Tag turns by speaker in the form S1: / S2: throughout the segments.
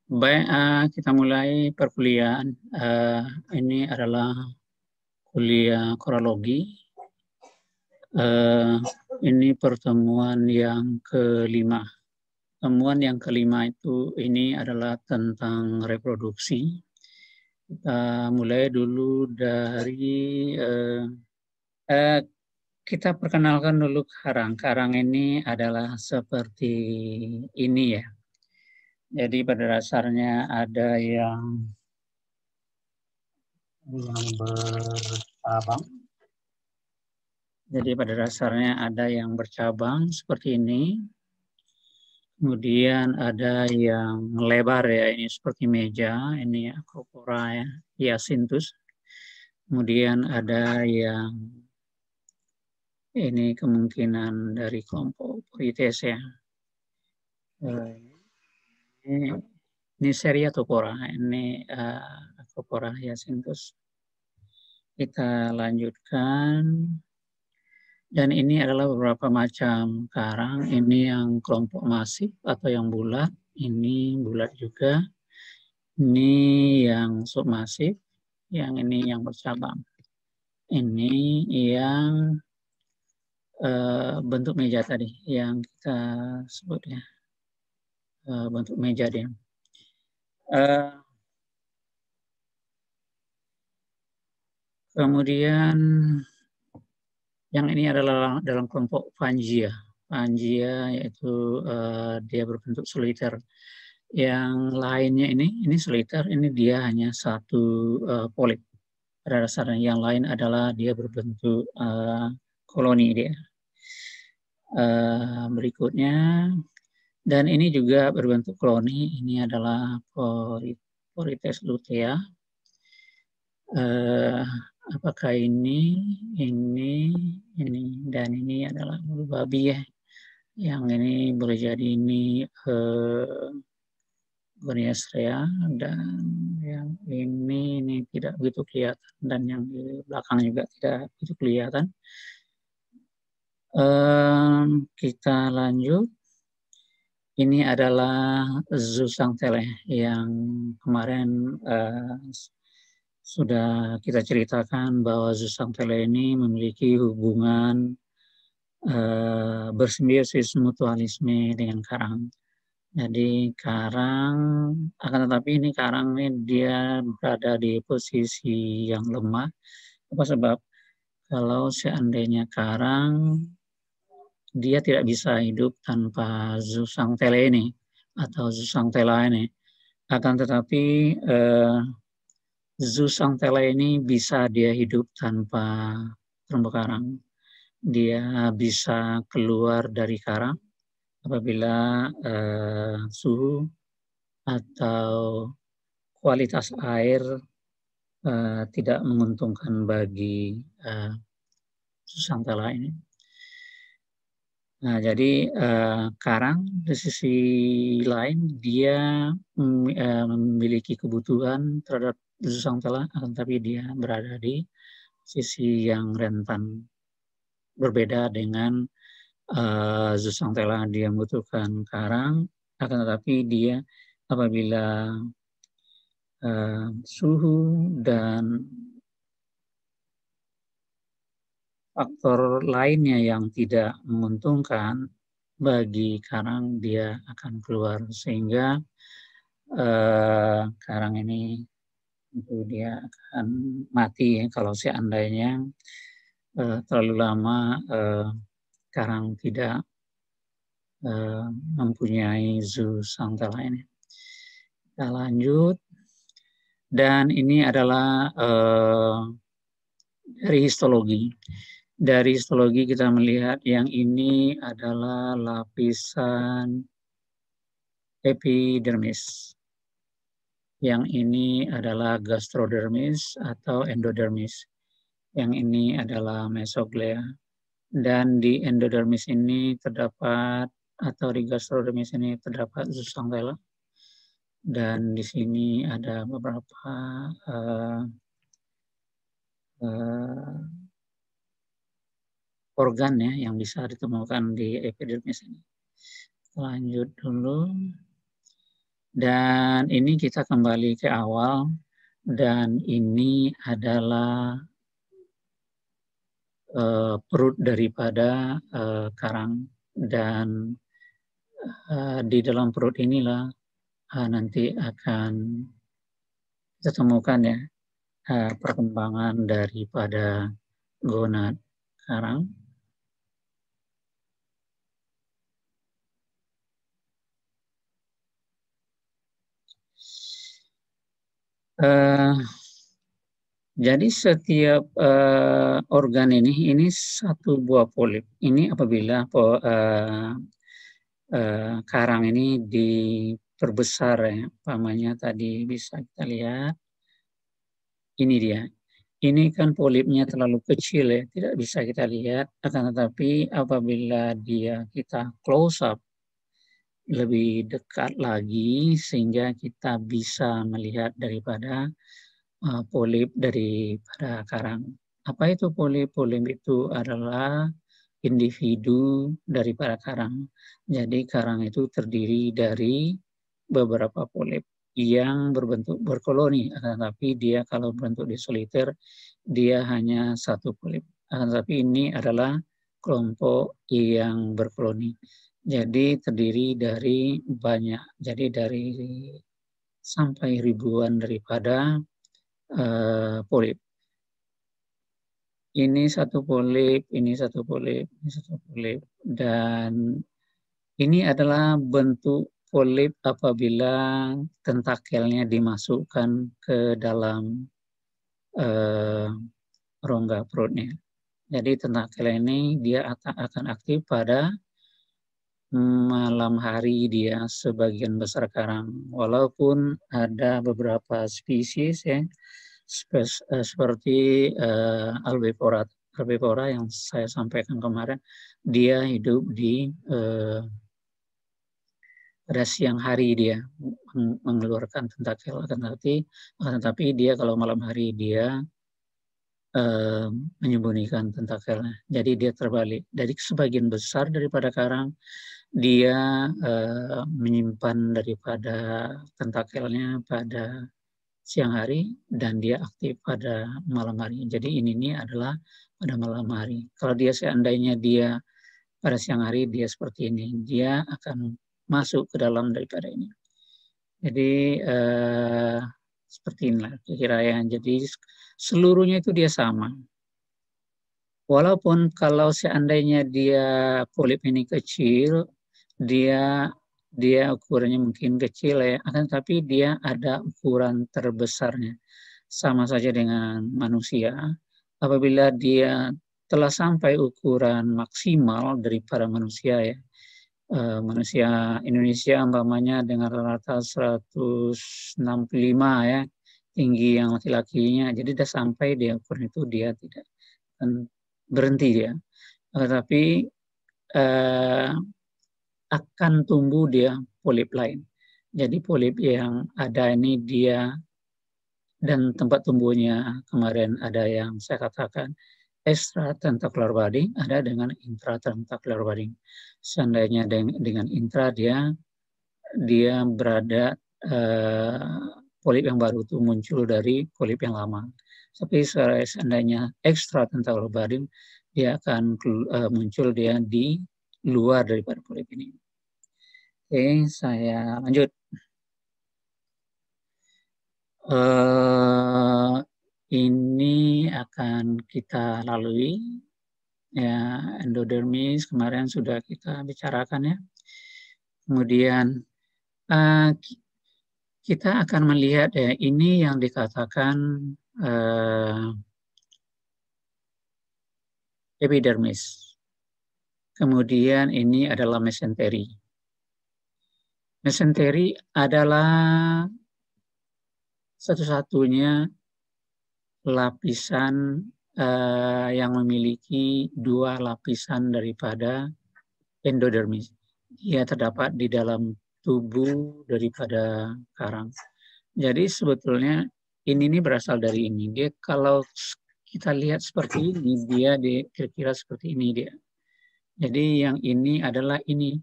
S1: Baik, kita mulai perkuliahan. Ini adalah kuliah korologi. Ini pertemuan yang kelima. Pertemuan yang kelima itu ini adalah tentang reproduksi. Kita mulai dulu dari kita perkenalkan dulu karang. Karang ini adalah seperti ini ya. Jadi pada dasarnya ada yang bercabang. Jadi pada dasarnya ada yang bercabang seperti ini. Kemudian ada yang lebar ya, ini seperti meja, ini acropora ya, hyacinthus. Kemudian ada yang ini kemungkinan dari kelompok Porites ya. Ini Seriatopora, ini acropora hyacinthus. Kita lanjutkan. Dan ini adalah beberapa macam karang. Ini yang kelompok masif atau yang bulat. Ini bulat juga. Ini yang submasif. Yang ini yang bercabang. Ini yang bentuk meja tadi. Yang kita sebut ya. Bentuk meja dia. Kemudian yang ini adalah dalam kelompok Phangia. Phangia yaitu dia berbentuk soliter. Yang lainnya ini soliter, ini dia hanya satu polip. Pada dasarnya yang lain adalah dia berbentuk koloni dia. Berikutnya, dan ini juga berbentuk koloni, ini adalah Porites lutea. Apakah ini, dan ini adalah bulu babi ya. Yang ini boleh jadi ini Goniasterea, dan yang ini tidak begitu kelihatan, dan yang di belakang juga tidak begitu kelihatan. Kita lanjut. Ini adalah Zooxanthellae yang kemarin sudah kita ceritakan bahwa Zooxanthellae ini memiliki hubungan bersimbiosis mutualisme dengan karang. Jadi karang, akan tetapi ini karang ini dia berada di posisi yang lemah. Apa sebab? Kalau seandainya karang, dia tidak bisa hidup tanpa Zooxanthellae ini atau Zooxanthella ini. Akan tetapi Zooxanthellae ini bisa dia hidup tanpa terumbu karang. Dia bisa keluar dari karang apabila suhu atau kualitas air tidak menguntungkan bagi Zooxanthellae ini. Nah, jadi karang di sisi lain dia memiliki kebutuhan terhadap Zooxanthellae, tapi dia berada di sisi yang rentan. Berbeda dengan Zooxanthellae, dia membutuhkan karang, akan tetapi dia apabila suhu dan faktor lainnya yang tidak menguntungkan bagi karang, dia akan keluar, sehingga karang ini tentu dia akan mati ya, kalau seandainya terlalu lama karang tidak mempunyai Zooxanthellae ini. Kita lanjut, dan ini adalah dari histologi. Dari histologi kita melihat yang ini adalah lapisan epidermis. Yang ini adalah gastrodermis atau endodermis. Yang ini adalah mesoglea. Dan di endodermis ini terdapat, atau di gastrodermis ini terdapat Zooxanthellae. Dan di sini ada beberapa organ ya yang bisa ditemukan di epidermis ini. Lanjut dulu. Dan ini kita kembali ke awal, dan ini adalah perut daripada karang, dan di dalam perut inilah nanti akan kita temukan ya perkembangan daripada gonad karang. Jadi setiap organ ini satu buah polip. Ini apabila karang ini diperbesar ya, umpamanya tadi bisa kita lihat. Ini dia. Ini kan polipnya terlalu kecil ya, tidak bisa kita lihat. Akan tetapi apabila kita close up lebih dekat lagi, sehingga kita bisa melihat daripada polip daripada karang. Apa itu polip? Polip itu adalah individu daripada karang. Jadi karang itu terdiri dari beberapa polip yang berbentuk berkoloni. Tetapi dia kalau berbentuk di soliter, dia hanya satu polip. Tetapi ini adalah kelompok yang berkoloni. Jadi terdiri dari banyak. Jadi dari sampai ribuan daripada polip. Ini satu polip, ini satu polip, ini satu polip. Dan ini adalah bentuk polip apabila tentakelnya dimasukkan ke dalam rongga perutnya. Jadi tentakel ini dia akan aktif pada malam hari dia sebagian besar karang. Walaupun ada beberapa spesies ya, seperti albivora yang saya sampaikan kemarin, dia hidup di pada siang hari dia mengeluarkan tentakel, tetapi dia kalau malam hari dia menyembunyikan tentakelnya. Jadi dia terbalik. Dari sebagian besar daripada karang dia menyimpan daripada tentakelnya pada siang hari dan dia aktif pada malam hari. Jadi ini adalah pada malam hari. Kalau dia seandainya dia pada siang hari dia seperti ini, dia akan masuk ke dalam daripada ini. Jadi seperti inilah kira-kira ya. Jadi seluruhnya itu dia sama. Walaupun kalau seandainya dia polip ini kecil, dia ukurannya mungkin kecil ya, tapi dia ada ukuran terbesarnya. Sama saja dengan manusia. Apabila dia telah sampai ukuran maksimal daripada manusia ya, manusia Indonesia umpamanya dengan rata 165 ya, tinggi yang laki-lakinya, jadi sudah sampai di ukuran itu dia tidak akan berhenti dia. Tetapi akan tumbuh dia polip lain. Jadi polip yang ada ini dia dan tempat tumbuhnya kemarin ada yang saya katakan extratentacular budding, ada dengan intratentacular budding. Seandainya dengan intra dia berada polip yang baru itu muncul dari polip yang lama. Tapi seandainya extratentacular budding dia akan muncul dia di luar daripada polip ini. Oke, saya lanjut. Ini akan kita lalui ya, endodermis kemarin sudah kita bicarakan ya. Kemudian kita akan melihat ya, ini yang dikatakan epidermis. Kemudian ini adalah mesenteri. Mesenteri adalah satu-satunya lapisan yang memiliki dua lapisan daripada endodermis. Dia terdapat di dalam tubuh daripada karang. Jadi sebetulnya ini berasal dari ini. Dia kalau kita lihat seperti ini, dia kira-kira seperti ini dia. Jadi yang ini adalah ini.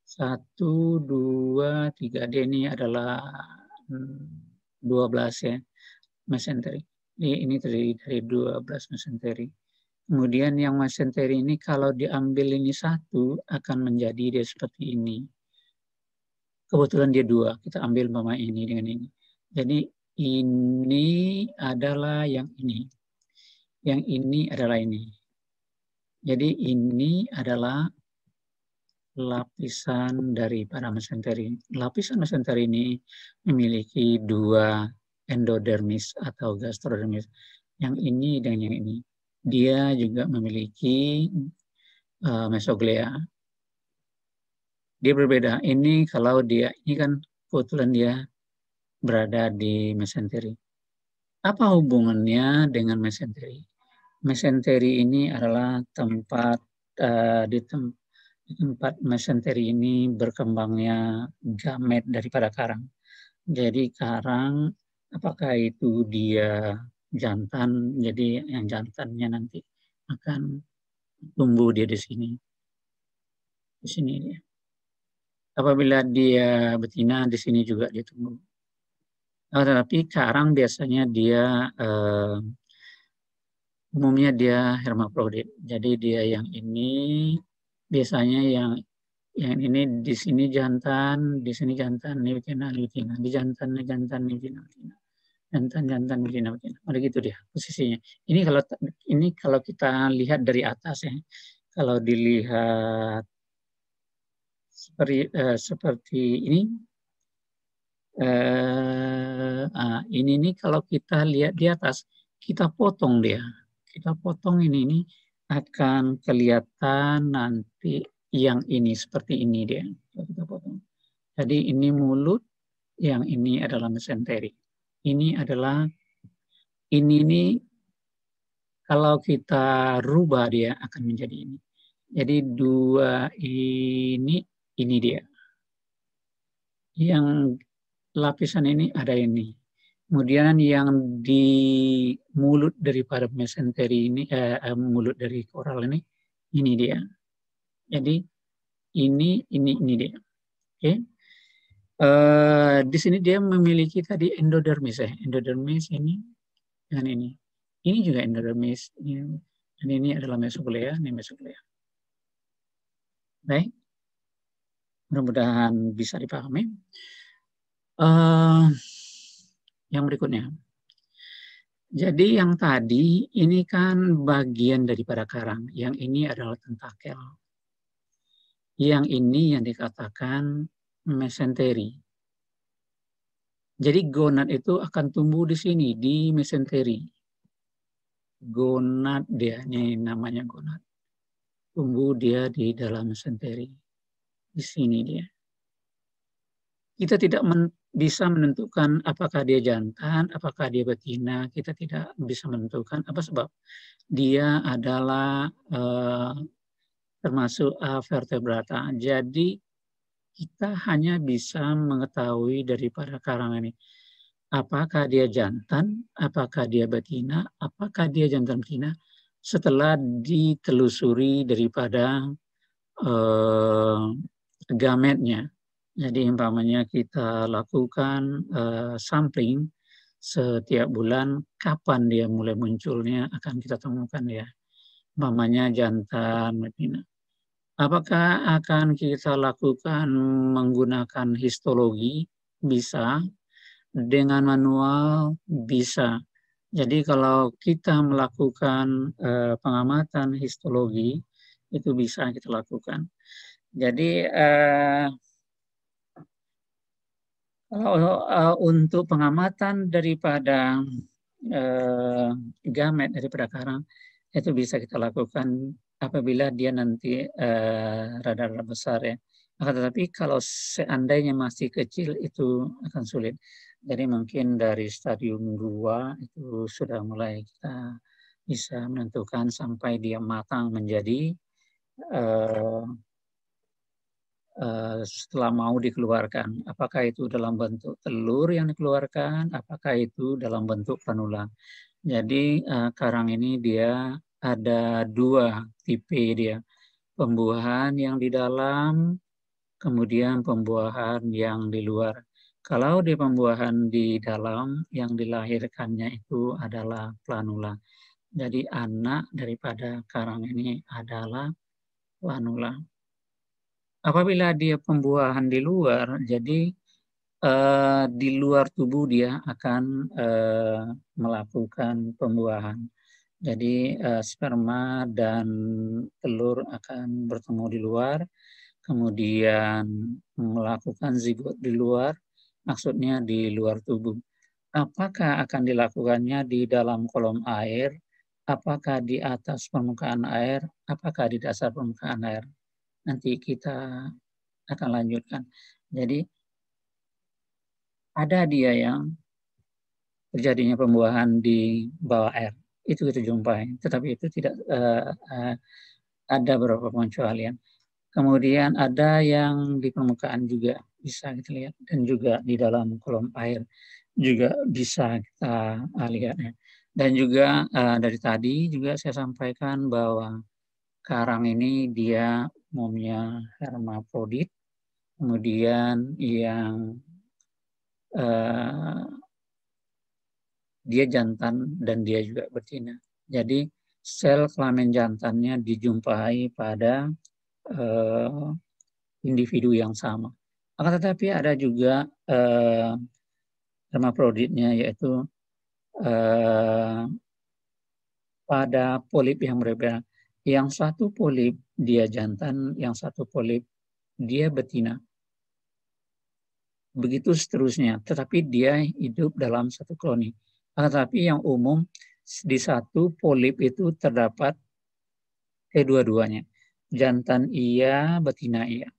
S1: 1, 2, 3. Dia ini adalah 12 ya, mesenteri. Ini terdiri dari 12 mesenteri. Kemudian yang mesenteri ini kalau diambil ini 1 akan menjadi dia seperti ini. Kebetulan dia 2, kita ambil mama ini dengan ini. Jadi ini adalah yang ini. Yang ini adalah ini. Jadi ini adalah lapisan daripada mesenteri. Lapisan mesenteri ini memiliki 2 endodermis atau gastrodermis. Yang ini dan yang ini. Dia juga memiliki mesoglea. Dia berbeda. Ini kalau dia, ini kan kebetulan dia berada di mesenteri. Apa hubungannya dengan mesenteri? Mesenteri ini adalah tempat di tempat mesenteri ini berkembangnya gamet daripada karang. Jadi karang, apakah itu dia jantan, jadi yang jantannya nanti akan tumbuh dia di sini. Di sini dia. Apabila dia betina, di sini juga dia tumbuh. Tetapi karang biasanya dia umumnya dia hermafrodit. Jadi dia yang ini biasanya yang ini di sini jantan, di sini jantan, ini betina, di jantan, ini betina. Jantan, betina. Ada gitu dia posisinya. Ini kalau kita lihat dari atas ya. Kalau dilihat seperti ini, ini nih kalau kita lihat di atas, kita potong dia. Kita potong ini akan kelihatan nanti yang ini seperti ini dia. Kita potong. Jadi ini mulut, yang ini adalah mesenteri. Ini kalau kita rubah dia akan menjadi ini. Jadi 2 ini dia. Yang lapisan ini ada ini. Kemudian yang di mulut daripada mesenteri ini, mulut dari koral ini dia. Jadi ini dia. Oke. Di sini dia memiliki tadi endodermis ya. Endodermis ini dengan ini. Ini juga endodermis. Dan ini adalah mesoglea. Ini mesoglea. Baik. Mudah-mudahan bisa dipahami. Yang berikutnya. Jadi yang tadi ini kan bagian daripada karang. Yang ini adalah tentakel. Yang ini yang dikatakan mesenteri. Jadi gonad itu akan tumbuh di sini, di mesenteri. Gonad dia, ini namanya gonad. Tumbuh dia di dalam mesenteri. Di sini dia. Kita tidak bisa menentukan apakah dia jantan, apakah dia betina. Kita tidak bisa menentukan. Apa sebab? Dia adalah termasuk vertebrata. Jadi kita hanya bisa mengetahui daripada karang ini. Apakah dia jantan, apakah dia betina, apakah dia jantan betina. Setelah ditelusuri daripada gametnya. Jadi umpamanya kita lakukan sampling setiap bulan, kapan dia mulai munculnya akan kita temukan ya. Umpamanya jantan betina. Apakah akan kita lakukan menggunakan histologi? Bisa. Dengan manual? Bisa. Jadi kalau kita melakukan pengamatan histologi, itu bisa kita lakukan. Jadi untuk pengamatan daripada gamet daripada karang, itu bisa kita lakukan apabila dia nanti rada-rada besar ya. Tetapi kalau seandainya masih kecil itu akan sulit. Jadi mungkin dari stadium 2 itu sudah mulai kita bisa menentukan sampai dia matang menjadi setelah mau dikeluarkan. Apakah itu dalam bentuk telur yang dikeluarkan, apakah itu dalam bentuk pranula. Jadi karang ini dia ada 2 tipe dia. Pembuahan yang di dalam kemudian pembuahan yang di luar. Kalau di pembuahan di dalam, yang dilahirkannya itu adalah planula. Jadi anak daripada karang ini adalah planula. Apabila dia pembuahan di luar, jadi di luar tubuh dia akan melakukan pembuahan. Jadi sperma dan telur akan bertemu di luar, kemudian melakukan zigot di luar, maksudnya di luar tubuh. Apakah akan dilakukannya di dalam kolom air, apakah di atas permukaan air, apakah di dasar permukaan air? Nanti kita akan lanjutkan. Jadi ada dia yang terjadinya pembuahan di bawah air. Itu kita jumpai, tetapi itu tidak ada beberapa pengecualian. Kemudian ada yang di permukaan juga bisa kita lihat, dan juga di dalam kolom air juga bisa kita lihat. Dan juga dari tadi juga saya sampaikan bahwa karang ini dia umumnya hermafrodit, kemudian yang dia jantan dan dia juga betina. Jadi sel kelamin jantannya dijumpai pada individu yang sama. Akan tetapi ada juga hermafroditnya, yaitu pada polip yang berbeda. Yang satu polip dia jantan, yang satu polip dia betina. Begitu seterusnya, tetapi dia hidup dalam satu koloni. Tetapi yang umum di satu polip itu terdapat kedua-duanya. Jantan iya, betina iya.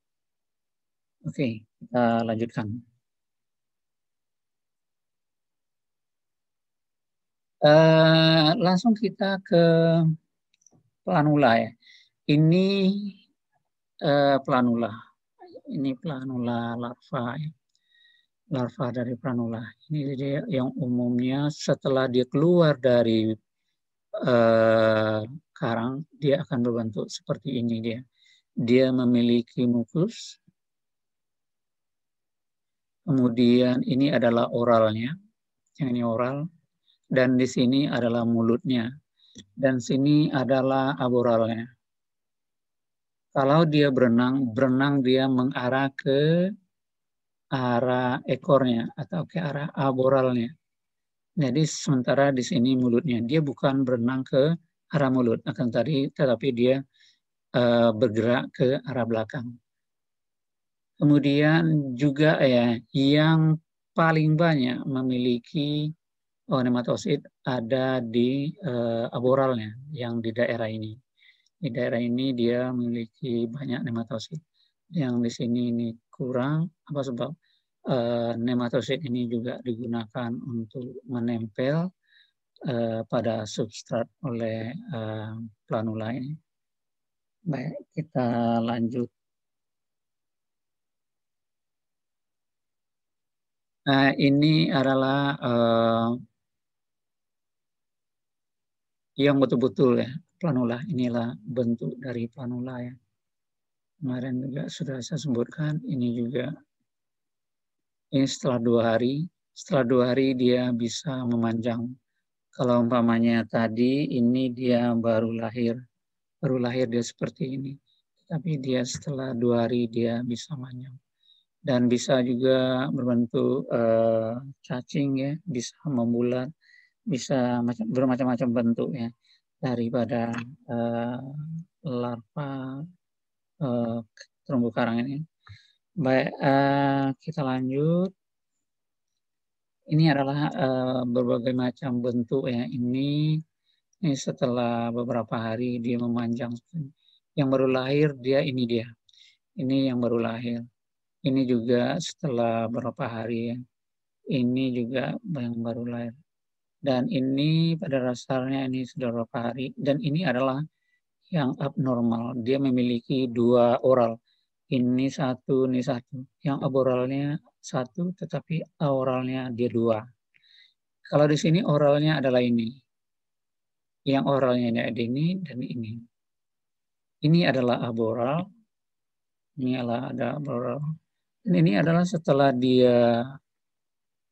S1: Oke, kita lanjutkan. Langsung kita ke planula ya. Ini planula. Ini planula larva ya. Larva dari planula. Ini dia yang umumnya setelah dia keluar dari karang, dia akan berbentuk seperti ini dia. Dia memiliki mukus. Kemudian ini adalah oralnya. Yang ini oral. Dan di sini adalah mulutnya. Dan sini adalah aboralnya. Kalau dia berenang dia mengarah ke arah ekornya atau ke arah aboralnya. Jadi sementara di sini mulutnya, dia bukan berenang ke arah mulut, tetapi dia bergerak ke arah belakang. Kemudian juga ya, yang paling banyak memiliki nematosid ada di aboralnya, yang di daerah ini. Di daerah ini dia memiliki banyak nematosid. Yang di sini ini kurang, apa sebab nematosid ini juga digunakan untuk menempel pada substrat oleh planula ini. Baik, kita lanjut. Nah, ini adalah yang betul-betul ya, planula. Inilah bentuk dari planula ya. Kemarin juga sudah saya sebutkan, ini juga. Ini setelah 2 hari dia bisa memanjang. Kalau umpamanya tadi ini dia baru lahir dia seperti ini. Tapi dia setelah 2 hari dia bisa manjang. Dan bisa juga berbentuk cacing ya, bisa membulat, bisa bermacam-macam bentuk ya daripada larva terumbu karang ini. Baik, kita lanjut. Ini adalah berbagai macam bentuk ya. Ini setelah beberapa hari dia memanjang. Yang baru lahir ini dia. Ini yang baru lahir. Ini juga setelah beberapa hari ya. Ini juga yang baru lahir. Dan ini pada dasarnya ini sudah beberapa hari. Dan ini adalah yang abnormal. Dia memiliki 2 oral. Ini satu, ini satu. Yang aboralnya 1, tetapi oralnya dia 2. Kalau di sini oralnya adalah ini. Yang oralnya ini ada ini dan ini. Ini adalah aboral Ini adalah ada ini adalah setelah dia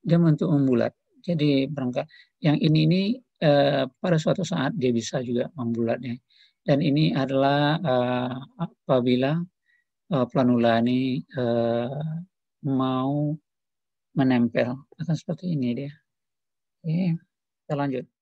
S1: membentuk membulat. Jadi berangkat yang ini pada suatu saat dia bisa juga membulatnya. Dan ini adalah apabila planula ini mau menempel akan seperti ini dia. Oke, kita lanjut.